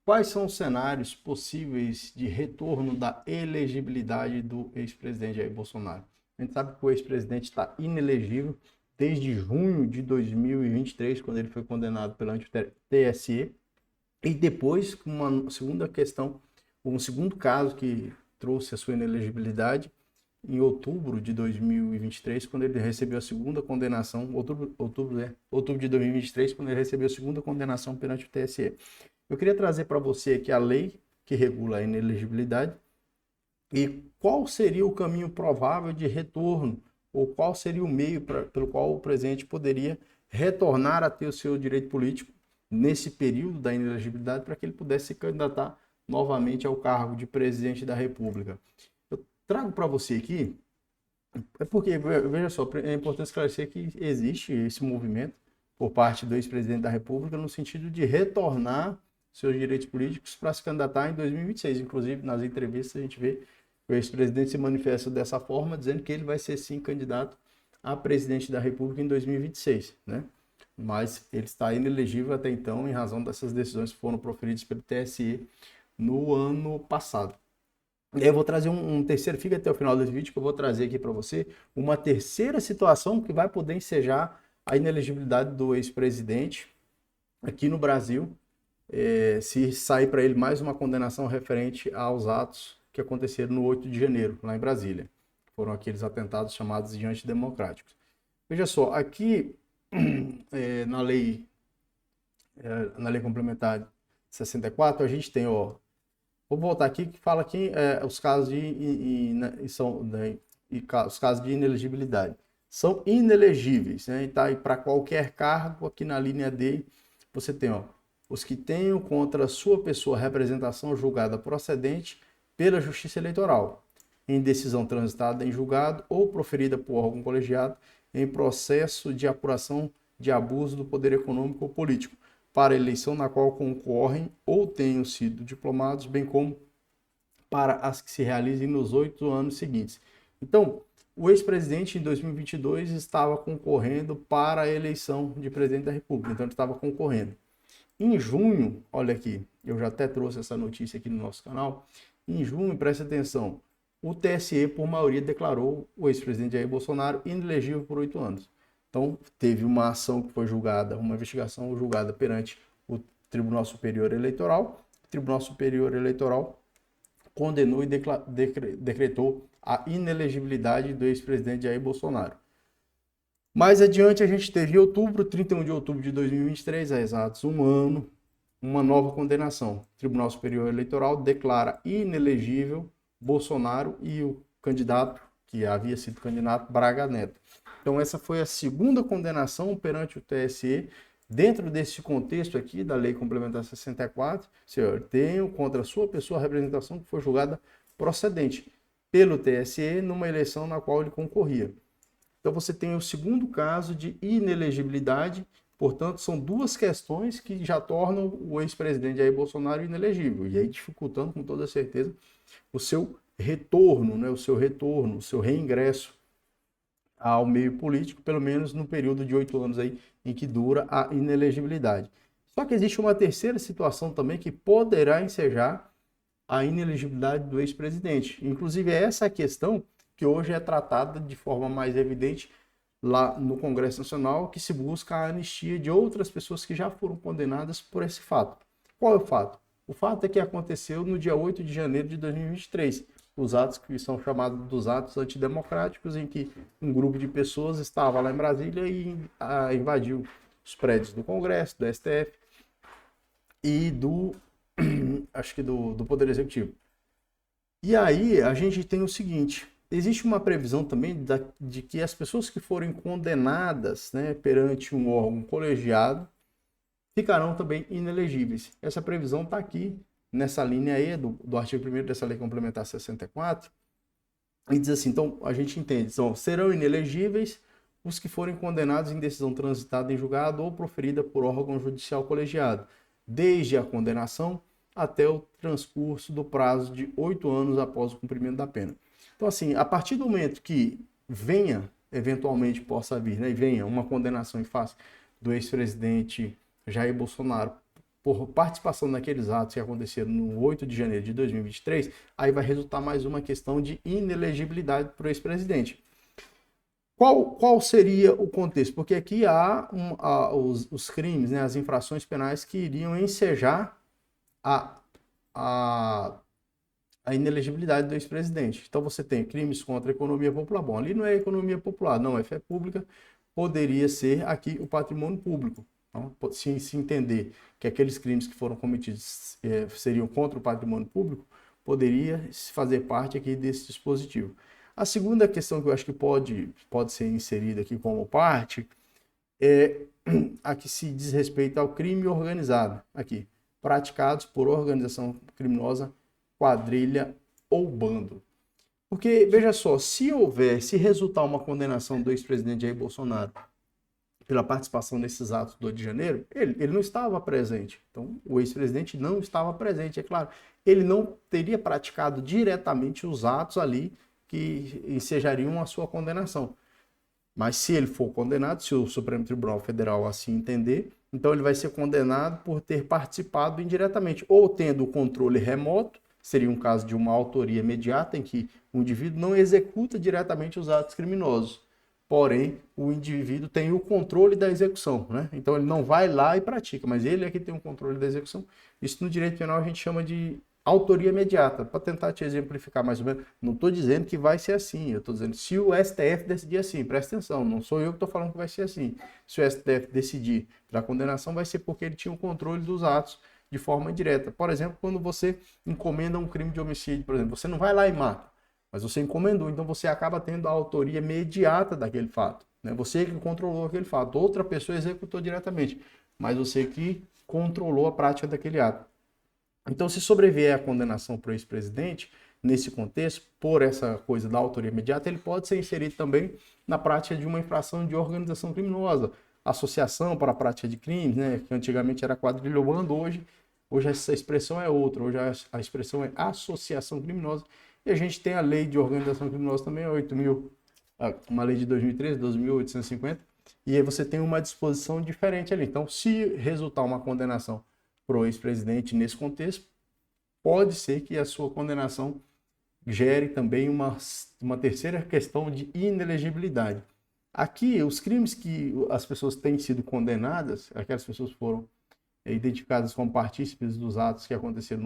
Quais são os cenários possíveis de retorno da elegibilidade do ex-presidente Jair Bolsonaro? A gente sabe que o ex-presidente está inelegível desde junho de 2023, quando ele foi condenado perante o TSE, e depois, uma segunda questão, um segundo caso que trouxe a sua inelegibilidade, em outubro de 2023, quando ele recebeu a segunda condenação, outubro de 2023, quando ele recebeu a segunda condenação perante o TSE. Eu queria trazer para você aqui a lei que regula a inelegibilidade e qual seria o caminho provável de retorno, ou qual seria o meio pelo qual o presidente poderia retornar a ter o seu direito político nesse período da inelegibilidade para que ele pudesse se candidatar novamente ao cargo de presidente da República. Eu trago para você aqui, é porque, veja só, é importante esclarecer que existe esse movimento por parte do ex-presidente da República no sentido de retornar seus direitos políticos para se candidatar em 2026. Inclusive, nas entrevistas a gente vê que o ex-presidente se manifesta dessa forma, dizendo que ele vai ser sim candidato a presidente da República em 2026, né? Mas ele está inelegível até então em razão dessas decisões que foram proferidas pelo TSE no ano passado. E aí eu vou trazer um terceiro, fica até o final desse vídeo que eu vou trazer aqui para você uma terceira situação que vai poder ensejar a inelegibilidade do ex-presidente aqui no Brasil, se sair para ele mais uma condenação referente aos atos que aconteceram no 8 de janeiro, lá em Brasília. Foram aqueles atentados chamados de antidemocráticos. Veja só, aqui na lei complementar 64, a gente tem, ó, vou voltar aqui que fala aqui os casos os casos de inelegibilidade. São inelegíveis, né? Tá? E para qualquer cargo, aqui na linha D, você tem, ó, os que tenham contra sua pessoa representação julgada procedente pela Justiça Eleitoral, em decisão transitada em julgado ou proferida por órgão colegiado em processo de apuração de abuso do poder econômico ou político, para a eleição na qual concorrem ou tenham sido diplomados, bem como para as que se realizem nos 8 anos seguintes. Então, o ex-presidente em 2022 estava concorrendo para a eleição de presidente da República, então ele estava concorrendo. Em junho, olha aqui, eu já até trouxe essa notícia aqui no nosso canal, em junho, presta atenção, o TSE, por maioria, declarou o ex-presidente Jair Bolsonaro inelegível por 8 anos. Então, teve uma ação que foi julgada, uma investigação julgada perante o Tribunal Superior Eleitoral. O Tribunal Superior Eleitoral condenou e decretou a inelegibilidade do ex-presidente Jair Bolsonaro. Mais adiante, a gente teve em outubro, 31 de outubro de 2023, há exatos um ano, uma nova condenação. O Tribunal Superior Eleitoral declara inelegível Bolsonaro e o candidato, que havia sido candidato, Braga Neto. Então, essa foi a segunda condenação perante o TSE, dentro desse contexto aqui da Lei Complementar 64, senhor, tenho contra a sua pessoa a representação que foi julgada procedente pelo TSE numa eleição na qual ele concorria. Então, você tem o segundo caso de inelegibilidade. Portanto, são duas questões que já tornam o ex-presidente Jair Bolsonaro inelegível, e aí dificultando com toda certeza o seu retorno, né, o seu reingresso ao meio político, pelo menos no período de 8 anos aí em que dura a inelegibilidade. Só que existe uma terceira situação também que poderá ensejar a inelegibilidade do ex-presidente. Inclusive, é essa a questão que hoje é tratada de forma mais evidente lá no Congresso Nacional, que se busca a anistia de outras pessoas que já foram condenadas por esse fato. Qual é o fato? O fato é que aconteceu no dia 8 de janeiro de 2023, os atos que são chamados dos atos antidemocráticos, em que um grupo de pessoas estava lá em Brasília e invadiu os prédios do Congresso, do STF e acho que do Poder Executivo. E aí a gente tem o seguinte, existe uma previsão também de que as pessoas que forem condenadas, né, perante um órgão colegiado ficarão também inelegíveis. Essa previsão está aqui nessa linha aí do artigo 1º dessa Lei Complementar 64, e diz assim, então a gente entende, serão inelegíveis os que forem condenados em decisão transitada em julgado ou proferida por órgão judicial colegiado, desde a condenação até o transcurso do prazo de 8 anos após o cumprimento da pena. Então, assim, a partir do momento que venha, eventualmente possa vir, né, e venha uma condenação em face do ex-presidente Jair Bolsonaro por participação naqueles atos que aconteceram no 8 de janeiro de 2023, aí vai resultar mais uma questão de inelegibilidade para o ex-presidente. Qual seria o contexto? Porque aqui há os crimes, né, as infrações penais que iriam ensejar a, a, a inelegibilidade do ex-presidente. Então você tem crimes contra a economia popular. Bom, ali não é economia popular, não é fé pública, poderia ser aqui o patrimônio público. Então, se entender que aqueles crimes que foram cometidos seriam contra o patrimônio público, poderia fazer parte aqui desse dispositivo. A segunda questão que eu acho que pode ser inserida aqui como parte é a que se diz respeito ao crime organizado, aqui, praticados por organização criminosa, quadrilha ou bando. Porque, veja só, se resultar uma condenação do ex-presidente Jair Bolsonaro pela participação nesses atos do 8 de janeiro, ele não estava presente. Então, o ex-presidente não estava presente, é claro. Ele não teria praticado diretamente os atos ali que ensejariam a sua condenação. Mas se ele for condenado, se o Supremo Tribunal Federal assim entender, então ele vai ser condenado por ter participado indiretamente, ou tendo o controle remoto, seria um caso de uma autoria imediata, em que o indivíduo não executa diretamente os atos criminosos, porém o indivíduo tem o controle da execução, né? Então ele não vai lá e pratica, mas ele é que tem o controle da execução. Isso no direito penal a gente chama de autoria imediata. Para tentar te exemplificar mais ou menos, não estou dizendo que vai ser assim, eu estou dizendo se o STF decidir assim, presta atenção, não sou eu que estou falando que vai ser assim. Se o STF decidir pela condenação, vai ser porque ele tinha o controle dos atos de forma indireta. Por exemplo, quando você encomenda um crime de homicídio, por exemplo, você não vai lá e mata, mas você encomendou, então você acaba tendo a autoria imediata daquele fato, né? Você que controlou aquele fato, outra pessoa executou diretamente, mas você que controlou a prática daquele ato. Então, se sobrevier a condenação para o ex-presidente, nesse contexto, por essa coisa da autoria imediata, ele pode ser inserido também na prática de uma infração de organização criminosa, associação para a prática de crimes, né, que antigamente era quadrilha ou bando, hoje essa expressão é outra, hoje a expressão é associação criminosa, e a gente tem a lei de organização criminosa também, uma lei de 2013, 12.850, e aí você tem uma disposição diferente ali. Então, se resultar uma condenação para o ex-presidente nesse contexto, pode ser que a sua condenação gere também uma terceira questão de inelegibilidade. Aqui, os crimes que as pessoas têm sido condenadas, aquelas pessoas foram identificadas como partícipes dos atos que aconteceram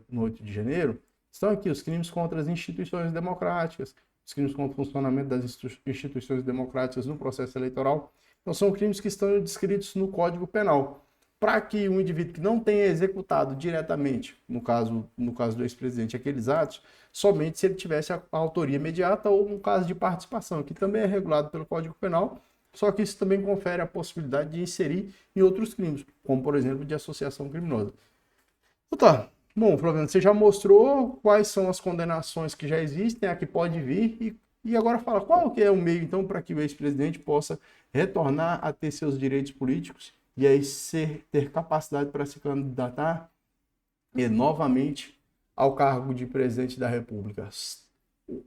no 8 de janeiro, estão aqui os crimes contra as instituições democráticas, os crimes contra o funcionamento das instituições democráticas no processo eleitoral. Então, são crimes que estão descritos no Código Penal. Para que um indivíduo que não tenha executado diretamente, no caso do ex-presidente, aqueles atos, somente se ele tivesse a autoria imediata ou um caso de participação, que também é regulado pelo Código Penal, só que isso também confere a possibilidade de inserir em outros crimes, como, por exemplo, de associação criminosa. Então, tá. Bom, Flaviano, você já mostrou quais são as condenações que já existem, a que pode vir, e agora fala qual que é o meio, então, para que o ex-presidente possa retornar a ter seus direitos políticos e aí ter capacidade para se candidatar novamente ao cargo de presidente da República.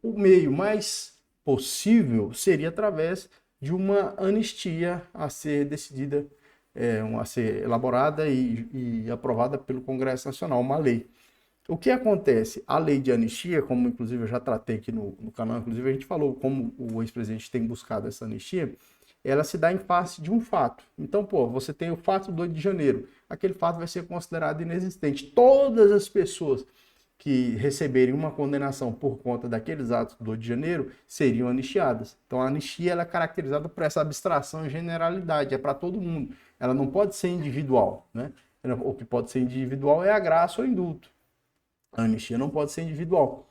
O meio mais possível seria através de uma anistia a ser decidida, a ser elaborada e aprovada pelo Congresso Nacional, uma lei. O que acontece? A lei de anistia, como inclusive eu já tratei aqui no canal, inclusive a gente falou como o ex-presidente tem buscado essa anistia, ela se dá em face de um fato. Então, você tem o fato do 8 de janeiro. Aquele fato vai ser considerado inexistente. Todas as pessoas que receberem uma condenação por conta daqueles atos do 8 de janeiro seriam anistiadas. Então, a anistia ela é caracterizada por essa abstração e generalidade. É para todo mundo. Ela não pode ser individual, né? O que pode ser individual é a graça ou indulto. A anistia não pode ser individual.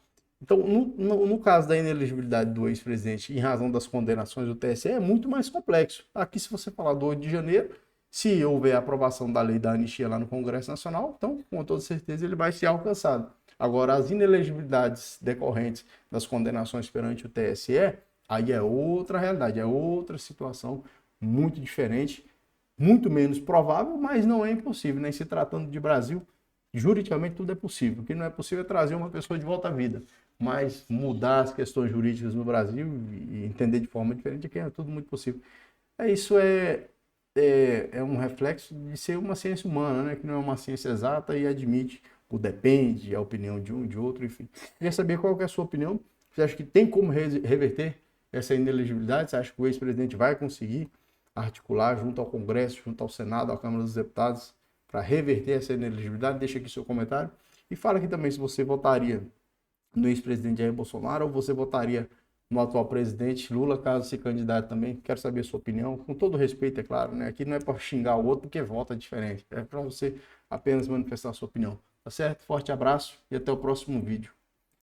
Então, no caso da inelegibilidade do ex-presidente em razão das condenações do TSE, é muito mais complexo. Aqui, se você falar do 8 de janeiro, se houver a aprovação da lei da anistia lá no Congresso Nacional, então, com toda certeza, ele vai ser alcançado. Agora, as inelegibilidades decorrentes das condenações perante o TSE, aí é outra realidade, é outra situação muito diferente, muito menos provável, mas não é impossível, né? Se tratando de Brasil, juridicamente tudo é possível. O que não é possível é trazer uma pessoa de volta à vida. Mas mudar as questões jurídicas no Brasil e entender de forma diferente é tudo muito possível. Isso é é um reflexo de ser uma ciência humana, né? Que não é uma ciência exata e admite o depende, a opinião de um, de outro, enfim. Queria saber qual que é a sua opinião. Você acha que tem como reverter essa inelegibilidade? Você acha que o ex-presidente vai conseguir articular junto ao Congresso, junto ao Senado, à Câmara dos Deputados, para reverter essa inelegibilidade? Deixa aqui seu comentário. E fala aqui também se você votaria no ex-presidente Jair Bolsonaro ou você votaria no atual presidente Lula, caso se candidate também. Quero saber a sua opinião, com todo respeito, é claro, né? Aqui não é para xingar o outro porque vota diferente, é para você apenas manifestar a sua opinião. Tá certo? Forte abraço e até o próximo vídeo.